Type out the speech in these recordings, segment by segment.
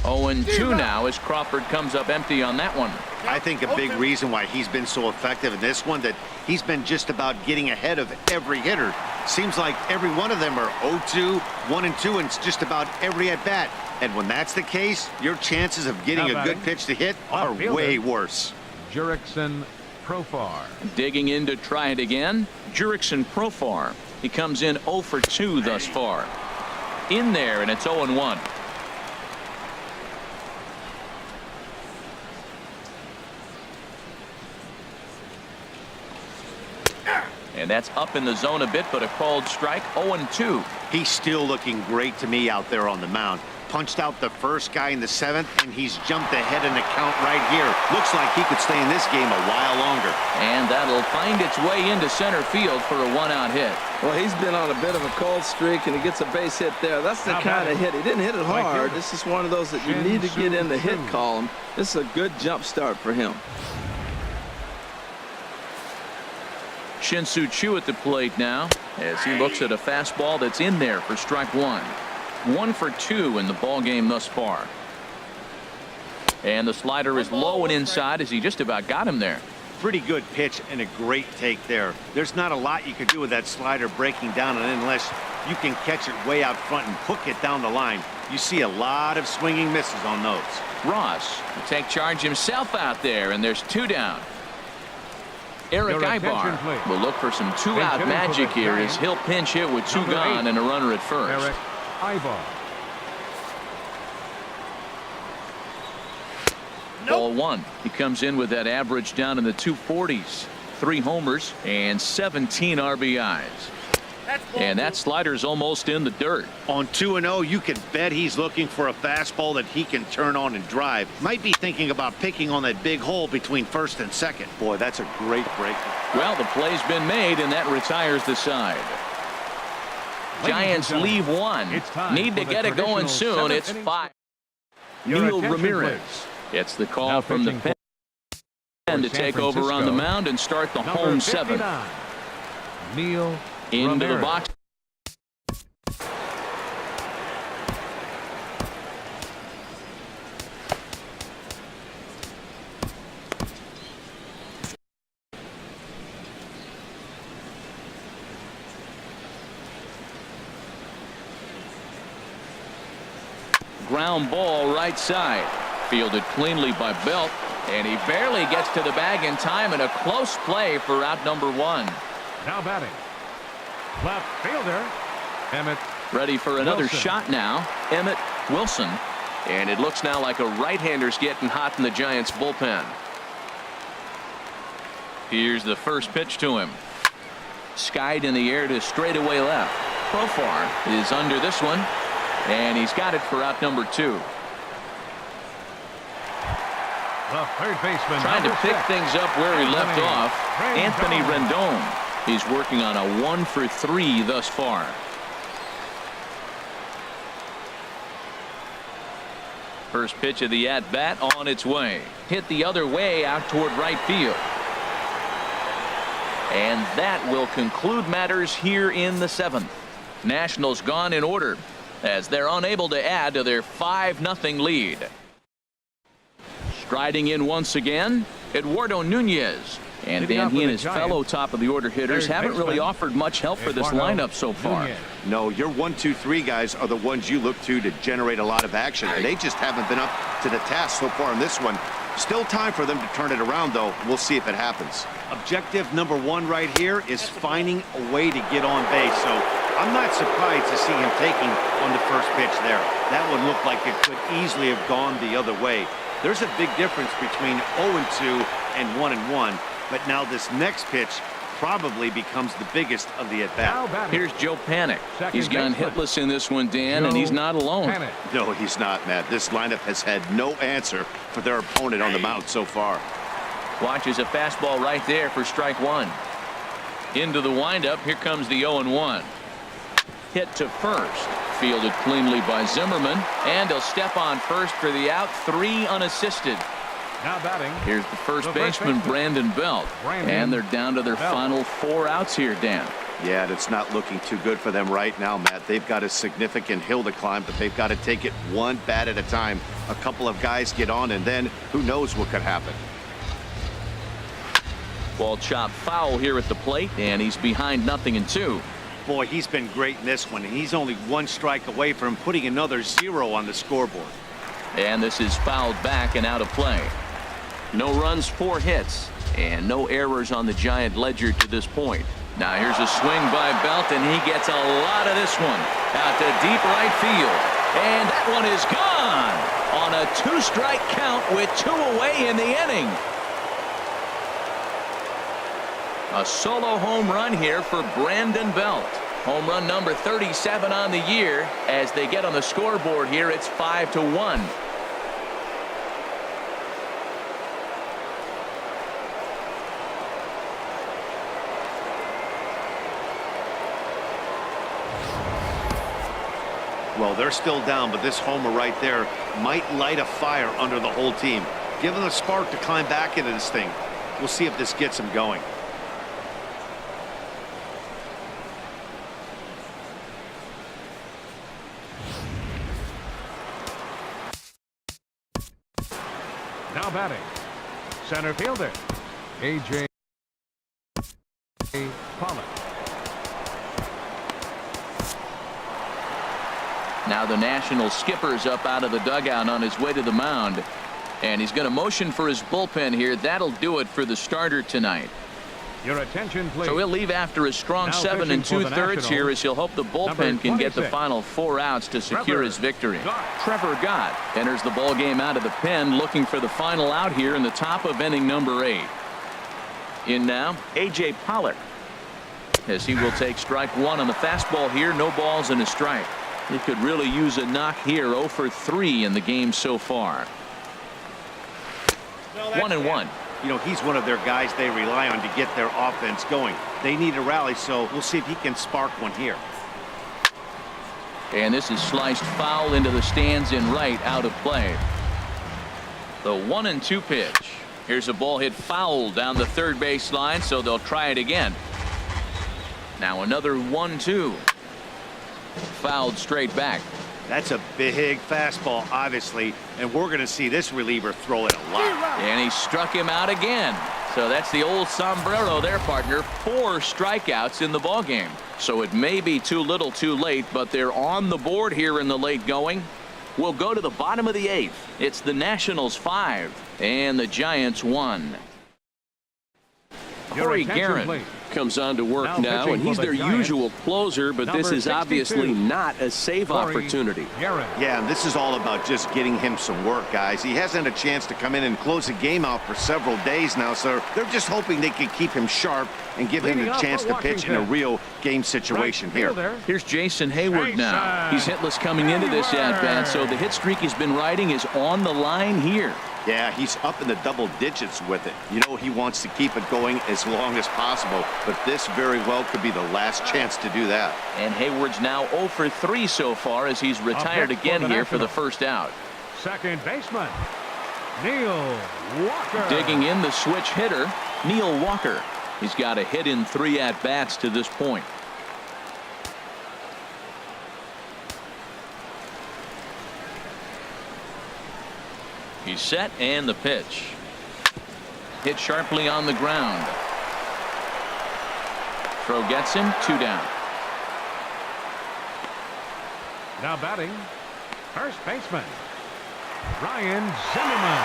0-2 now as Crawford comes up empty on that one. I think a big reason why he's been so effective in this one, that he's been just about getting ahead of every hitter. Seems like every one of them are 0-2, 1-2, and it's just about every at-bat. And when that's the case, your chances of getting a good pitch to hit are way worse. Jurickson Profar. Digging in to try it again, Jurickson Profar. He comes in 0 for 2 thus far. In there, and it's 0-1. And that's up in the zone a bit, but a called strike. 0-2. He's still looking great to me out there on the mound. Punched out the first guy in the 7th, and he's jumped ahead in the count right here. Looks like he could stay in this game a while longer. And that'll find its way into center field for a 1-out hit. Well, he's been on a bit of a cold streak, and he gets a base hit there. That's the kind of hit. He didn't hit it hard. This is one of those that you need to get in the hit column. This is a good jump start for him. Shin-Soo Choo at the plate now as he looks at a fastball that's in there for strike 1. 1 for 2 in the ball game thus far. And the slider is low and inside as he just about got him there. Pretty good pitch and a great take there. There's not a lot you can do with that slider breaking down, and unless you can catch it way out front and hook it down the line, you see a lot of swinging misses on those. Ross will take charge himself out there, and there's 2 down. Eric Ibar will look for some 2-out magic here as he'll pinch hit with 2 gone and a runner at first. Eric Ibar. Ball 1. He comes in with that average down in the 240s. 3 homers and 17 RBIs. And that slider's almost in the dirt. On 2-0, you can bet he's looking for a fastball that he can turn on and drive. Might be thinking about picking on that big hole between first and second. Boy, that's a great breaker. Well, the play's been made, and that retires the side. Giants leave 1. Need to get it going soon. It's 5. Neil Ramirez. It's the call from the pen to take over on the mound and start the home 7th. Neil into the box. Ground ball right side. Fielded cleanly by Belt, and he barely gets to the bag in time, and a close play for out number 1. Now batting, left fielder Emmett. Ready for another Wilson. shot now. Emmett Wilson, and it looks now like a right-hander's getting hot in the Giants bullpen. Here's the first pitch to him. Skied in the air to straightaway left. Profar is under this one, and he's got it for out number 2. The third baseman trying to pick things up where he left off. Anthony Rendon. He's working on a 1 for 3 thus far. First pitch of the at-bat on its way. Hit the other way out toward right field. And that will conclude matters here in the 7th. Nationals gone in order as they're unable to add to their 5-0 lead. Striding in once again, Eduardo Nunez. And Dan, he and his fellow top-of-the-order hitters haven't really offered much help for this lineup so far. No, your 1, 2, 3 guys are the ones you look to generate a lot of action, and they just haven't been up to the task so far in this one. Still time for them to turn it around, though. We'll see if it happens. Objective number 1 right here is finding a way to get on base. So I'm not surprised to see him taking on the first pitch there. That one looked like it could easily have gone the other way. There's a big difference between 0-2 and 1-1. But now this next pitch probably becomes the biggest of the at-bat. Here's Joe Panik. He's gone hitless in this one, Dan, and he's not alone. No, he's not, Matt. This lineup has had no answer for their opponent on the mound so far. Watches a fastball right there for strike 1. Into the windup. Here comes the 0-1. Hit to first. Fielded cleanly by Zimmerman, and he'll step on first for the out. 3 unassisted. Now batting. Here's the first baseman, Brandon Belt. And they're down to their final 4 outs here, Dan. Yeah, it's not looking too good for them right now, Matt. They've got a significant hill to climb, but they've got to take it one bat at a time. A couple of guys get on, and then who knows what could happen. Ball chopped foul here at the plate, and he's behind 0-2. Boy, he's been great in this one, and he's only one strike away from putting another 0 on the scoreboard. And this is fouled back and out of play. No runs, 4 hits, and no errors on the Giant ledger to this point. Now here's a swing by Belt, and he gets a lot of this one out to deep right field. And that one is gone on a 2-strike count with 2 away in the inning. A solo home run here for Brandon Belt. Home run number 37 on the year. As they get on the scoreboard here, it's 5-1. Well, they're still down, but this homer right there might light a fire under the whole team. Give them a spark to climb back into this thing. We'll see if this gets them going. Now batting, center fielder, A.J. Pollock. Now the National skipper's up out of the dugout on his way to the mound. And he's going to motion for his bullpen here. That'll do it for the starter tonight. Your attention, please. So he'll leave after a strong Now 7 2/3 here, as he'll hope the bullpen can get the final 4 outs to secure his victory. Trevor Gott enters the ball game out of the pen, looking for the final out here in the top of inning number 8. In now, A.J. Pollock, as he will take strike 1 on the fastball here. No balls and a strike. He could really use a knock here. 0 for 3 in the game so far. 1-1. You know, he's one of their guys they rely on to get their offense going. They need a rally, so we'll see if he can spark one here. And this is sliced foul into the stands in right, out of play. The 1-2 pitch. Here's a ball hit foul down the third base line, so they'll try it again. Now another 1-2. Fouled straight back. That's a big fastball, obviously, and we're going to see this reliever throw it a lot. And he struck him out again. So that's the old sombrero there, partner. 4 strikeouts in the ballgame. So it may be too little too late, but they're on the board here in the late going. We'll go to the bottom of the 8th. It's the Nationals 5 and the Giants 1. Corey Guerin comes on to work now, and he's their usual closer, but this is obviously not a save opportunity. Yeah, and this is all about just getting him some work, guys. He hasn't had a chance to come in and close the game out for several days now, so they're just hoping they can keep him sharp and give him the chance to pitch in a real game situation here. Here's Jason Hayward now. He's hitless coming into this at-bat, so the hit streak he's been riding is on the line here. Yeah, he's up in the double digits with it. You know, he wants to keep it going as long as possible, but this very well could be the last chance to do that. And Hayward's now 0 for 3 so far, as he's retired again here for the first out. Second baseman, Neil Walker. Digging in, the switch hitter, Neil Walker. He's got a hit in 3 at-bats to this point. He's set, and the pitch. Hit sharply on the ground. Throw gets him, 2 down. Now batting, first baseman, Ryan Zimmerman.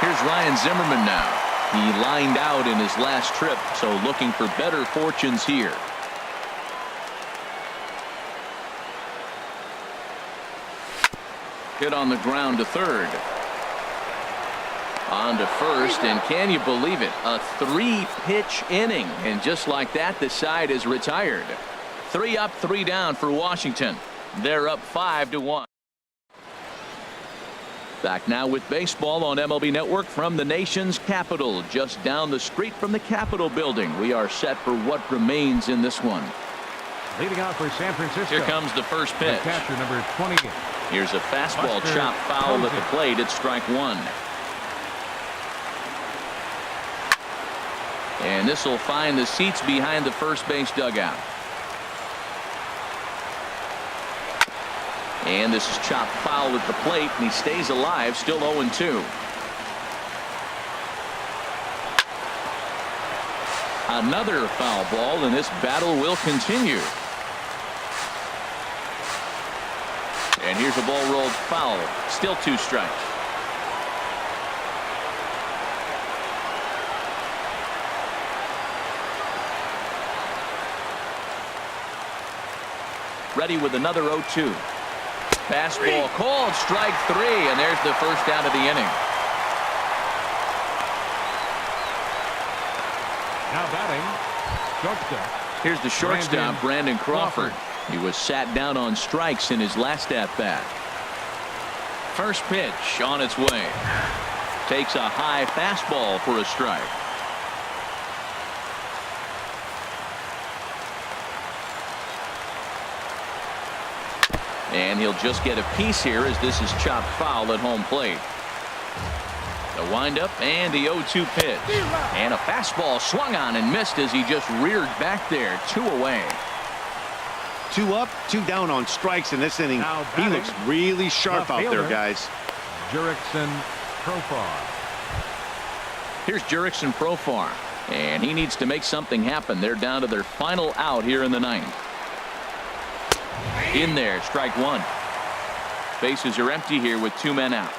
Here's Ryan Zimmerman now. He lined out in his last trip, so looking for better fortunes here. Hit on the ground to third. On to first, and can you believe it? A 3-pitch inning, and just like that, the side is retired. 3 up, 3 down for Washington. They're up 5-1. Back now with baseball on MLB Network from the nation's capital, just down the street from the Capitol building. We are set for what remains in this one. Leading out for San Francisco. Here comes the first pitch. The catcher, number 28. Here's a fastball chopped foul at the plate. It's strike 1. And this will find the seats behind the first base dugout. And this is chopped foul at the plate, and he stays alive, still 0-2. Another foul ball, and this battle will continue. And here's a ball rolled foul. Still 2 strikes. Ready with another 0-2. Fastball called, strike 3, and there's the first out of the inning. Now batting, shortstop. Here's the shortstop, Brandon Crawford. He was sat down on strikes in his last at-bat. First pitch on its way. Takes a high fastball for a strike. And he'll just get a piece here as this is chopped foul at home plate. The windup and the 0-2 pitch. And a fastball swung on and missed as he just reared back there. 2 away. 2 up, 2 down on strikes in this inning. He looks really sharp out there, guys. Jurickson Profar. Here's Jurickson Profar. And he needs to make something happen. They're down to their final out here in the 9th. In there, strike 1. Bases are empty here with 2 men out.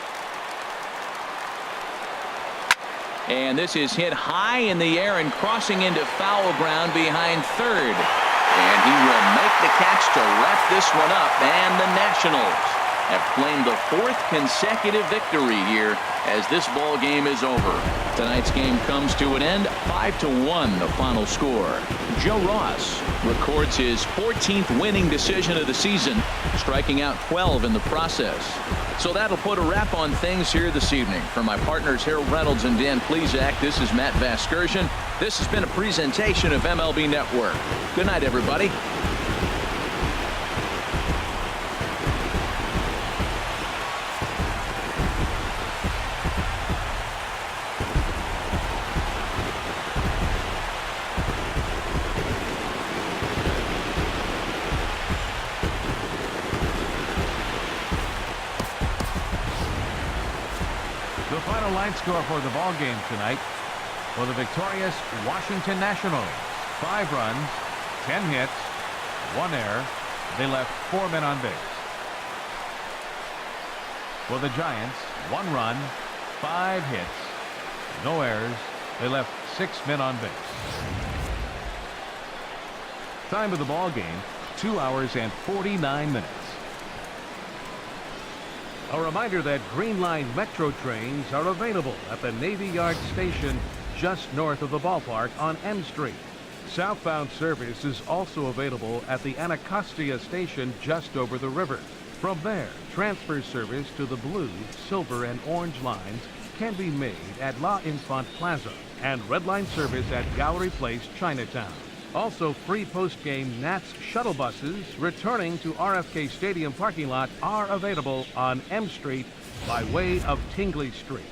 And this is hit high in the air and crossing into foul ground behind third. And he will make the catch to wrap this one up. And the Nationals have claimed the 4th consecutive victory here as this ball game is over. Tonight's game comes to an end, 5-1 the final score. Joe Ross records his 14th winning decision of the season, striking out 12 in the process. So that'll put a wrap on things here this evening. For my partners Harold Reynolds and Dan Plesac, this is Matt Vasgersian. This has been a presentation of MLB Network. Good night, everybody. The final line score for the ball game tonight for the victorious Washington Nationals: 5 runs, 10 hits, 1 error. They left 4 men on base. For the Giants, 1 run, 5 hits, no errors. They left 6 men on base. Time of the ball game, 2 hours and 49 minutes. A reminder that Green Line Metro trains are available at the Navy Yard station just north of the ballpark on M Street. Southbound service is also available at the Anacostia station just over the river. From there, transfer service to the blue, silver, and orange lines can be made at La Infant Plaza and Red Line service at Gallery Place, Chinatown. Also, free post-game Nats shuttle buses returning to RFK Stadium parking lot are available on M Street by way of Tingley Street.